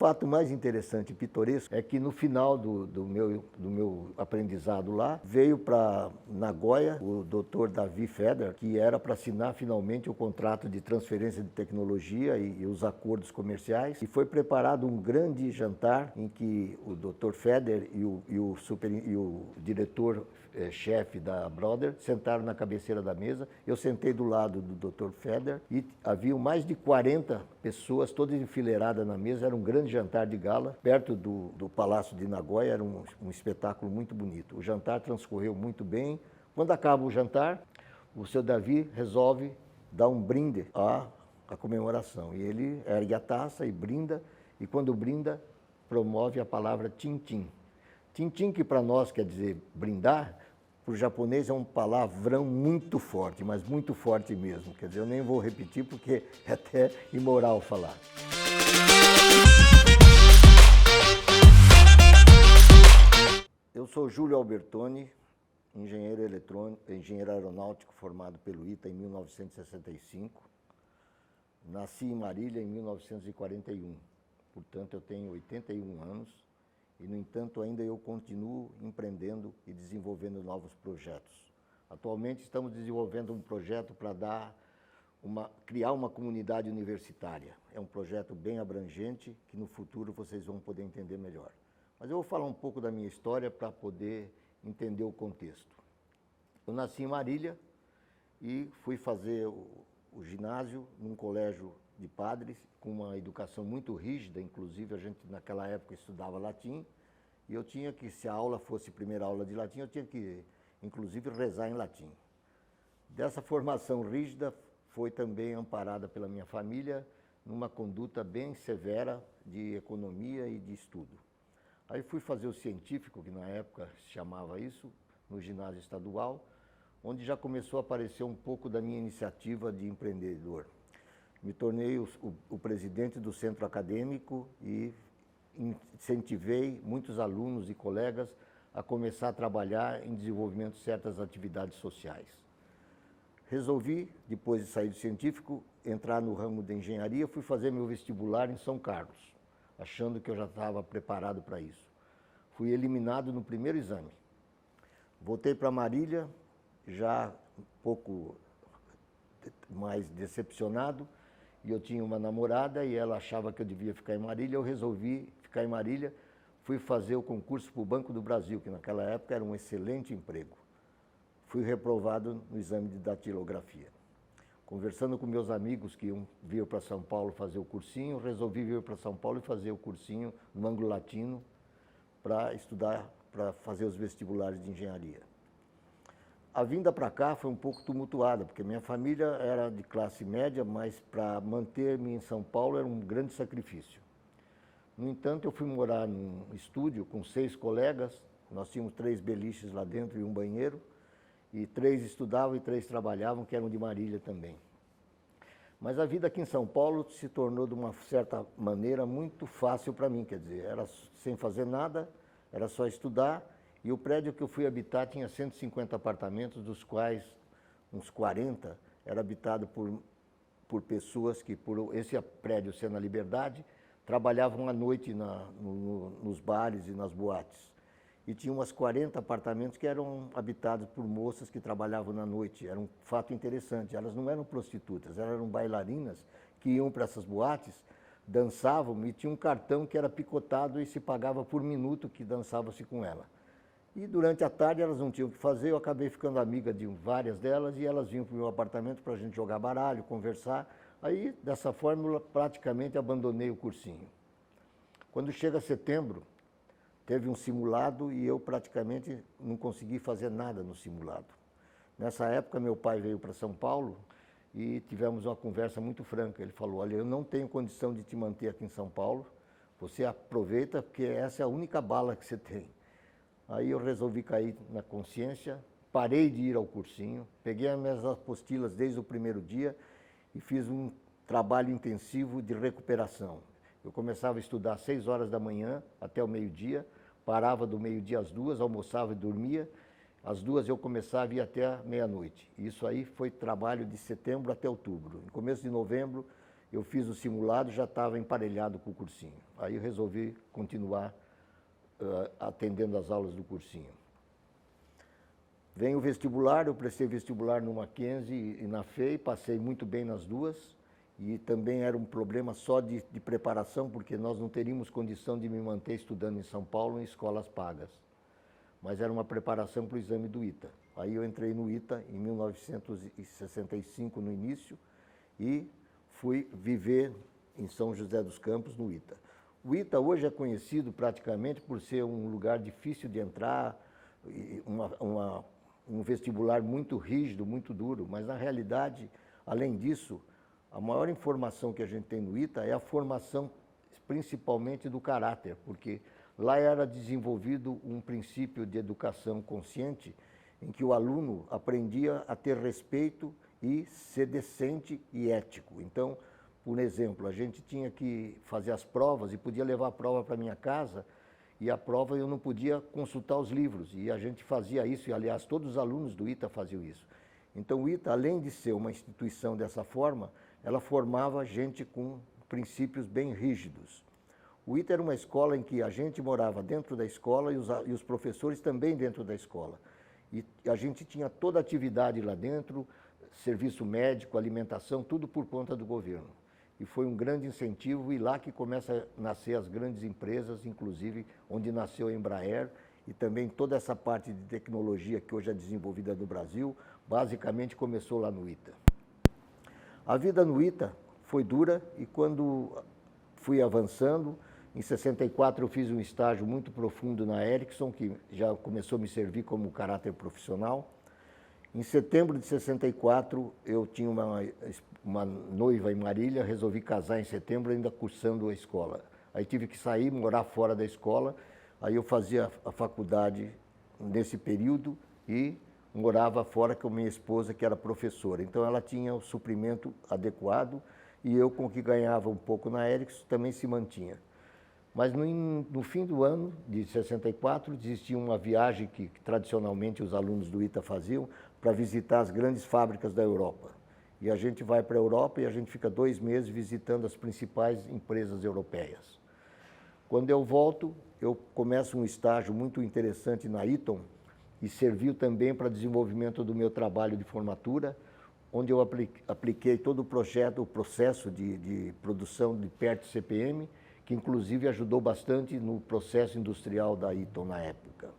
O fato mais interessante e pitoresco é que no final do meu aprendizado lá, veio para Nagoya o Dr. Davi Feder, que era para assinar finalmente o contrato de transferência de tecnologia e os acordos comerciais. E foi preparado um grande jantar em que o Dr. Feder e o diretor-chefe da Brother sentaram na cabeceira da mesa. Eu sentei do lado do Dr. Feder e havia mais de 40 pessoas, todas enfileiradas na mesa. Era um grande jantar de gala, perto do Palácio de Nagoya. Era um espetáculo muito bonito. O jantar transcorreu muito bem. Quando acaba o jantar, o seu Davi resolve dar um brinde à comemoração. E ele ergue a taça e brinda, e quando brinda, promove a palavra tim-tim. Tim-tim, que para nós quer dizer brindar, para o japonês é um palavrão muito forte, mas muito forte mesmo. Quer dizer, eu nem vou repetir porque é até imoral falar. Eu sou Júlio Albertoni, engenheiro aeronáutico formado pelo ITA em 1965. Nasci em Marília em 1941, portanto eu tenho 81 anos e, no entanto, ainda eu continuo empreendendo e desenvolvendo novos projetos. Atualmente estamos desenvolvendo um projeto para criar uma comunidade universitária. É um projeto bem abrangente que no futuro vocês vão poder entender melhor. Mas eu vou falar um pouco da minha história para poder entender o contexto. Eu nasci em Marília e fui fazer o ginásio num colégio de padres, com uma educação muito rígida. Inclusive, a gente naquela época estudava latim, e eu tinha que, se a aula fosse primeira aula de latim, eu tinha que, inclusive, rezar em latim. Dessa formação rígida, foi também amparada pela minha família numa conduta bem severa de economia e de estudo. Aí fui fazer o científico, que na época se chamava isso, no ginásio estadual, onde já começou a aparecer um pouco da minha iniciativa de empreendedor. Me tornei o presidente do centro acadêmico e incentivei muitos alunos e colegas a começar a trabalhar em desenvolvimento de certas atividades sociais. Resolvi, depois de sair do científico, entrar no ramo da engenharia. Fui fazer meu vestibular em São Carlos, achando que eu já estava preparado para isso. Fui eliminado no primeiro exame. Voltei para Marília, já um pouco mais decepcionado, e eu tinha uma namorada e ela achava que eu devia ficar em Marília. Eu resolvi ficar em Marília, fui fazer o concurso para o Banco do Brasil, que naquela época era um excelente emprego. Fui reprovado no exame de datilografia. Conversando com meus amigos que vir para São Paulo fazer o cursinho, resolvi vir para São Paulo e fazer o cursinho no Anglo Latino para estudar, para fazer os vestibulares de engenharia. A vinda para cá foi um pouco tumultuada, porque minha família era de classe média, mas para manter-me em São Paulo era um grande sacrifício. No entanto, eu fui morar num estúdio com 6 colegas, nós tínhamos 3 beliches lá dentro e um banheiro, e 3 estudavam e 3 trabalhavam, que eram de Marília também. Mas a vida aqui em São Paulo se tornou, de uma certa maneira, muito fácil para mim, quer dizer, era sem fazer nada, era só estudar, e o prédio que eu fui habitar tinha 150 apartamentos, dos quais uns 40 era habitado por pessoas que, por esse prédio ser na Liberdade, trabalhavam à noite nos bares e nas boates. E tinha umas 40 apartamentos que eram habitados por moças que trabalhavam na noite. Era um fato interessante. Elas não eram prostitutas, elas eram bailarinas que iam para essas boates, dançavam e tinha um cartão que era picotado e se pagava por minuto que dançava-se com ela. E durante a tarde elas não tinham o que fazer, eu acabei ficando amiga de várias delas e elas vinham para o meu apartamento para a gente jogar baralho, conversar. Aí, dessa forma, praticamente abandonei o cursinho. Quando chega setembro, teve um simulado e eu praticamente não consegui fazer nada no simulado. Nessa época, meu pai veio para São Paulo e tivemos uma conversa muito franca. Ele falou: olha, eu não tenho condição de te manter aqui em São Paulo, você aproveita porque essa é a única bala que você tem. Aí eu resolvi cair na consciência, parei de ir ao cursinho, peguei as minhas apostilas desde o primeiro dia e fiz um trabalho intensivo de recuperação. Eu começava a estudar às 6 horas da manhã até o meio-dia, parava do meio-dia às 2, almoçava e dormia. Às 2 eu começava e ia até a meia-noite. Isso aí foi trabalho de setembro até outubro. No começo de novembro eu fiz o simulado, já estava emparelhado com o cursinho. Aí eu resolvi continuar atendendo as aulas do cursinho. Vem o vestibular, eu prestei vestibular no Mackenzie e na FEI, passei muito bem nas duas, e também era um problema só de preparação, porque nós não teríamos condição de me manter estudando em São Paulo em escolas pagas. Mas era uma preparação para o exame do ITA. Aí eu entrei no ITA em 1965, no início, e fui viver em São José dos Campos, no ITA. O ITA hoje é conhecido praticamente por ser um lugar difícil de entrar, um vestibular muito rígido, muito duro, mas na realidade, além disso, a maior informação que a gente tem no ITA é a formação principalmente do caráter, porque lá era desenvolvido um princípio de educação consciente em que o aluno aprendia a ter respeito e ser decente e ético. Então, por exemplo, a gente tinha que fazer as provas e podia levar a prova para minha casa, e a prova eu não podia consultar os livros, e a gente fazia isso, e aliás todos os alunos do ITA faziam isso. Então o ITA, além de ser uma instituição dessa forma, ela formava gente com princípios bem rígidos. O ITA era uma escola em que a gente morava dentro da escola e os professores também dentro da escola. E a gente tinha toda a atividade lá dentro, serviço médico, alimentação, tudo por conta do governo. E foi um grande incentivo, e lá que começa a nascer as grandes empresas, inclusive onde nasceu a Embraer, e também toda essa parte de tecnologia que hoje é desenvolvida no Brasil, basicamente começou lá no ITA. A vida no ITA foi dura, e quando fui avançando, em 64 eu fiz um estágio muito profundo na Ericsson, que já começou a me servir como caráter profissional. Em setembro de 64, eu tinha uma noiva em Marília, resolvi casar em setembro, ainda cursando a escola. Aí tive que sair, morar fora da escola, aí eu fazia a faculdade nesse período e morava fora com a minha esposa, que era professora. Então ela tinha o suprimento adequado e eu, com o que ganhava um pouco na Ericsson, também se mantinha. Mas no fim do ano de 64, existia uma viagem que tradicionalmente os alunos do ITA faziam para visitar as grandes fábricas da Europa. E a gente vai para a Europa e a gente fica 2 meses visitando as principais empresas europeias. Quando eu volto, eu começo um estágio muito interessante na Eaton e serviu também para desenvolvimento do meu trabalho de formatura, onde eu apliquei todo o processo de produção de PERT CPM, que inclusive ajudou bastante no processo industrial da Eaton na época.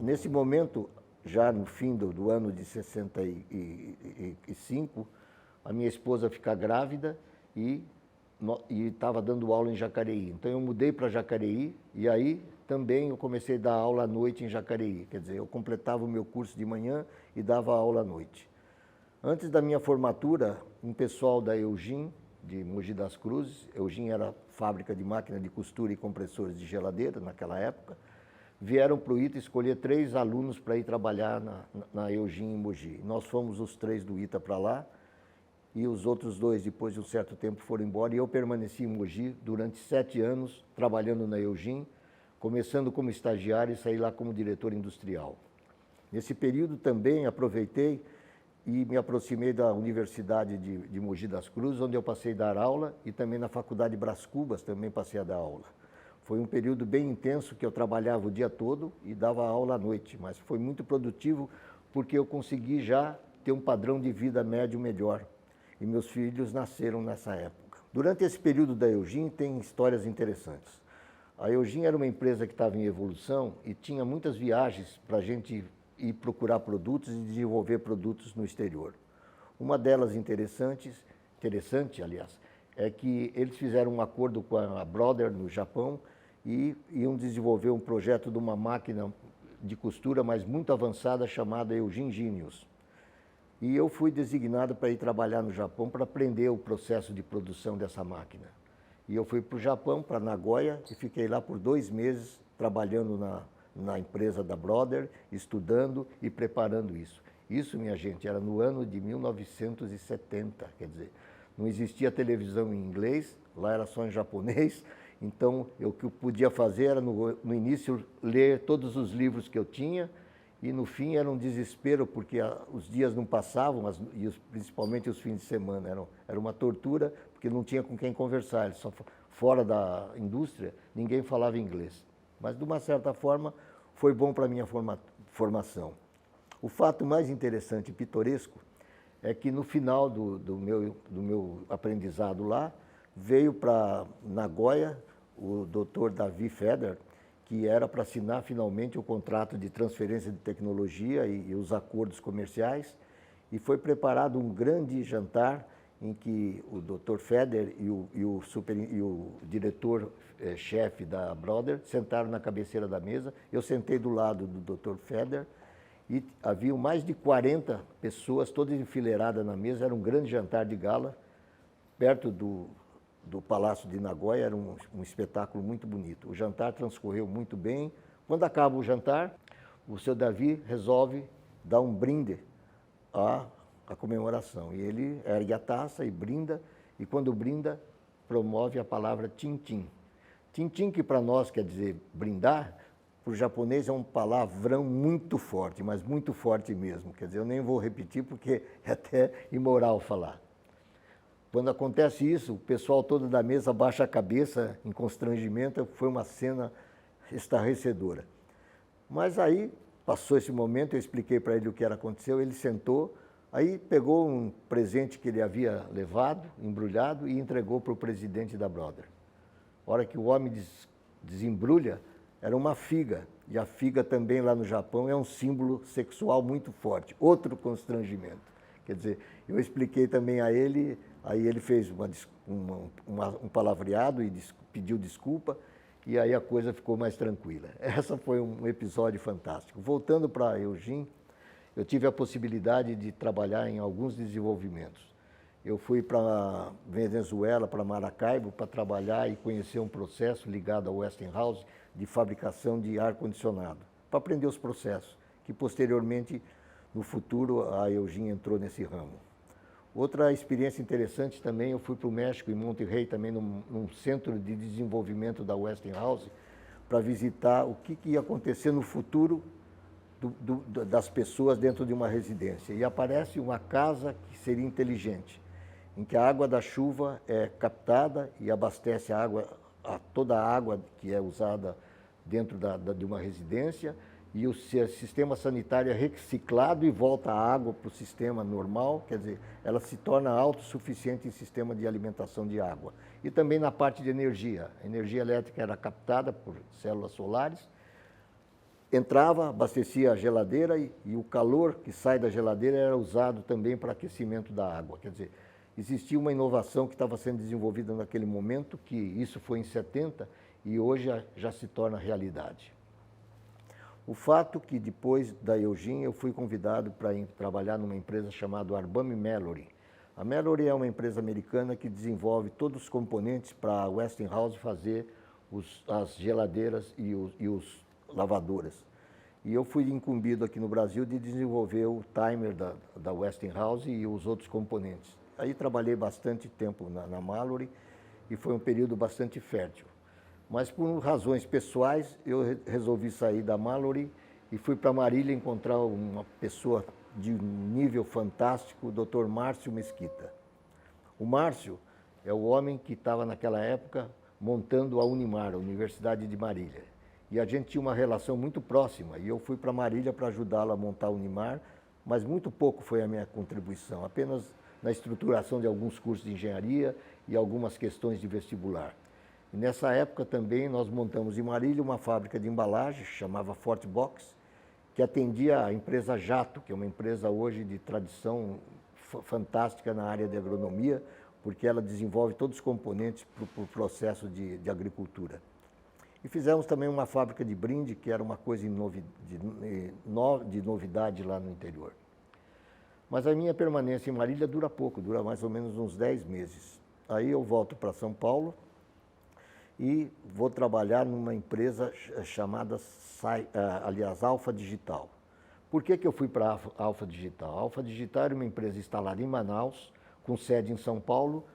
Nesse momento, já no fim do ano de 65, a minha esposa fica grávida e estava dando aula em Jacareí. Então eu mudei para Jacareí e aí também eu comecei a dar aula à noite em Jacareí. Quer dizer, eu completava o meu curso de manhã e dava aula à noite. Antes da minha formatura, um pessoal da Eugin, de Mogi das Cruzes, Eugin era fábrica de máquina de costura e compressores de geladeira naquela época, vieram para o ITA escolher 3 alunos para ir trabalhar na Eugin em Mogi. Nós fomos os 3 do ITA para lá e os outros 2, depois de um certo tempo, foram embora e eu permaneci em Mogi durante 7 anos trabalhando na Eugin, começando como estagiário e saí lá como diretor industrial. Nesse período também aproveitei e me aproximei da Universidade de Mogi das Cruzes, onde eu passei a dar aula, e também na Faculdade Brás Cubas também passei a dar aula. Foi um período bem intenso que eu trabalhava o dia todo e dava aula à noite, mas foi muito produtivo porque eu consegui já ter um padrão de vida médio melhor. E meus filhos nasceram nessa época. Durante esse período da Eugin tem histórias interessantes. A Eugin era uma empresa que estava em evolução e tinha muitas viagens para a gente ir procurar produtos e desenvolver produtos no exterior. Uma delas interessante, aliás, é que eles fizeram um acordo com a Brother no Japão e iam desenvolver um projeto de uma máquina de costura, mas muito avançada, chamada Eugin Genius. E eu fui designado para ir trabalhar no Japão para aprender o processo de produção dessa máquina. E eu fui para o Japão, para Nagoya, e fiquei lá por 2 meses trabalhando na empresa da Brother, estudando e preparando isso. Isso, minha gente, era no ano de 1970, quer dizer, não existia televisão em inglês, lá era só em japonês, então o que eu podia fazer era, no início, ler todos os livros que eu tinha, e no fim era um desespero, porque os dias não passavam, principalmente os fins de semana, era uma tortura, porque porque não tinha com quem conversar, só fora da indústria, ninguém falava inglês. Mas, de uma certa forma, foi bom para a minha formação. O fato mais interessante e pitoresco é que, no final do meu aprendizado lá, veio para Nagoya o Dr. Davi Feder, que era para assinar finalmente o contrato de transferência de tecnologia e os acordos comerciais, e foi preparado um grande jantar em que o Dr. Feder e o diretor-chefe da Brother sentaram na cabeceira da mesa. Eu sentei do lado do Dr. Feder e havia mais de 40 pessoas, todas enfileiradas na mesa. Era um grande jantar de gala, perto do Palácio de Nagoya. Era um espetáculo muito bonito. O jantar transcorreu muito bem. Quando acaba o jantar, o seu Davi resolve dar um brinde à comemoração. E ele ergue a taça e brinda, e quando brinda, promove a palavra tim-tim. Tim-tim, que para nós quer dizer brindar, para o japonês é um palavrão muito forte, mas muito forte mesmo. Quer dizer, eu nem vou repetir porque é até imoral falar. Quando acontece isso, o pessoal todo da mesa baixa a cabeça em constrangimento. Foi uma cena estarrecedora. Mas aí, passou esse momento, eu expliquei para ele o que aconteceu, ele sentou, aí pegou um presente que ele havia levado, embrulhado, e entregou para o presidente da Brother. A hora que o homem desembrulha, era uma figa. E a figa também lá no Japão é um símbolo sexual muito forte. Outro constrangimento. Quer dizer, eu expliquei também a ele, aí ele fez um palavreado e pediu desculpa, e aí a coisa ficou mais tranquila. Essa foi um episódio fantástico. Voltando para Eugene, eu tive a possibilidade de trabalhar em alguns desenvolvimentos. Eu fui para Venezuela, para Maracaibo, para trabalhar e conhecer um processo ligado ao Westinghouse de fabricação de ar-condicionado, para aprender os processos, que posteriormente, no futuro, a Eugene entrou nesse ramo. Outra experiência interessante também, eu fui para o México, em Monterrey, também num centro de desenvolvimento da Westinghouse, para visitar o que ia acontecer no futuro das pessoas dentro de uma residência. E aparece uma casa que seria inteligente, em que a água da chuva é captada e abastece toda a água que é usada dentro de uma residência, e o sistema sanitário é reciclado e volta a água para o sistema normal, quer dizer, ela se torna autossuficiente em sistema de alimentação de água. E também na parte de energia. A energia elétrica era captada por células solares, entrava, abastecia a geladeira e o calor que sai da geladeira era usado também para aquecimento da água. Quer dizer, existia uma inovação que estava sendo desenvolvida naquele momento, que isso foi em 70 e hoje já se torna realidade. O fato que depois da Eugene eu fui convidado para trabalhar numa empresa chamada Arbame Mallory. A Mallory é uma empresa americana que desenvolve todos os componentes para a Westinghouse fazer as geladeiras e os lavadoras. E eu fui incumbido aqui no Brasil de desenvolver o timer da Westinghouse e os outros componentes. Aí trabalhei bastante tempo na Mallory e foi um período bastante fértil. Mas por razões pessoais, eu resolvi sair da Mallory e fui para Marília encontrar uma pessoa de nível fantástico, o Dr. Márcio Mesquita. O Márcio é o homem que estava naquela época montando a Unimar, a Universidade de Marília. E a gente tinha uma relação muito próxima, e eu fui para Marília para ajudá-lo a montar a Unimar, mas muito pouco foi a minha contribuição, apenas na estruturação de alguns cursos de engenharia e algumas questões de vestibular. E nessa época também nós montamos em Marília uma fábrica de embalagem, chamava Forte Box, que atendia a empresa Jato, que é uma empresa hoje de tradição fantástica na área de agronomia, porque ela desenvolve todos os componentes para o processo de agricultura. E fizemos também uma fábrica de brinde, que era uma coisa de novidade lá no interior. Mas a minha permanência em Marília dura pouco, dura mais ou menos uns 10 meses. Aí eu volto para São Paulo e vou trabalhar numa empresa chamada, Alfa Digital. Por que eu fui para a Alfa Digital? A Alfa Digital era uma empresa instalada em Manaus, com sede em São Paulo,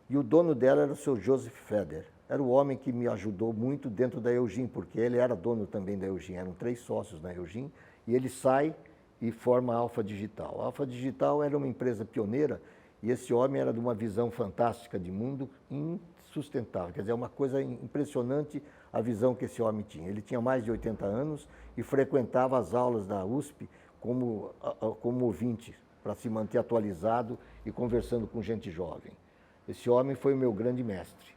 e o dono dela era o seu Joseph Feder. Era o homem que me ajudou muito dentro da Eugene, porque ele era dono também da Eugene, eram 3 sócios na Eugene, e ele sai e forma a Alfa Digital. A Alfa Digital era uma empresa pioneira E esse homem era de uma visão fantástica de mundo, insustentável. Quer dizer, é uma coisa impressionante a visão que esse homem tinha. Ele tinha mais de 80 anos e frequentava as aulas da USP como ouvinte, para se manter atualizado e conversando com gente jovem. Esse homem foi o meu grande mestre.